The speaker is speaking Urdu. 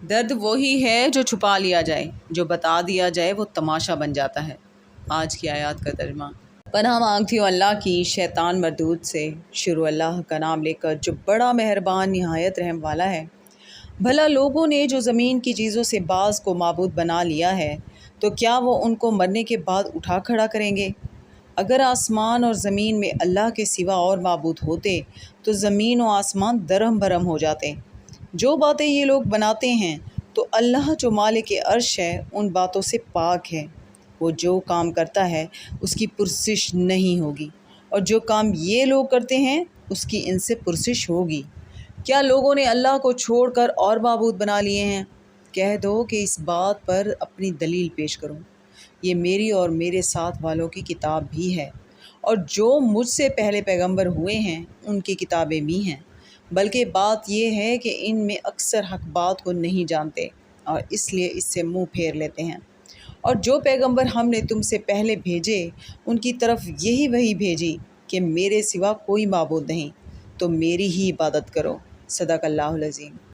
درد وہی ہے جو چھپا لیا جائے، جو بتا دیا جائے وہ تماشا بن جاتا ہے۔ آج کی آیات کا ترجمہ۔ پناہ مانگتی ہوں اللہ کی شیطان مردود سے۔ شروع اللہ کا نام لے کر جو بڑا مہربان نہایت رحم والا ہے۔ بھلا لوگوں نے جو زمین کی چیزوں سے بعض کو معبود بنا لیا ہے تو کیا وہ ان کو مرنے کے بعد اٹھا کھڑا کریں گے؟ اگر آسمان اور زمین میں اللہ کے سوا اور معبود ہوتے تو زمین و آسمان درہم برہم ہو جاتے۔ جو باتیں یہ لوگ بناتے ہیں تو اللہ جو مالک عرش ہے ان باتوں سے پاک ہے۔ وہ جو کام کرتا ہے اس کی پرسش نہیں ہوگی، اور جو کام یہ لوگ کرتے ہیں اس کی ان سے پرسش ہوگی۔ کیا لوگوں نے اللہ کو چھوڑ کر اور معبود بنا لیے ہیں؟ کہہ دو کہ اس بات پر اپنی دلیل پیش کروں۔ یہ میری اور میرے ساتھ والوں کی کتاب بھی ہے، اور جو مجھ سے پہلے پیغمبر ہوئے ہیں ان کی کتابیں بھی ہیں، بلکہ بات یہ ہے کہ ان میں اکثر حق بات کو نہیں جانتے اور اس لیے اس سے منہ پھیر لیتے ہیں۔ اور جو پیغمبر ہم نے تم سے پہلے بھیجے ان کی طرف یہی وحی بھیجی کہ میرے سوا کوئی معبود نہیں، تو میری ہی عبادت کرو۔ صدق اللہ العظیم۔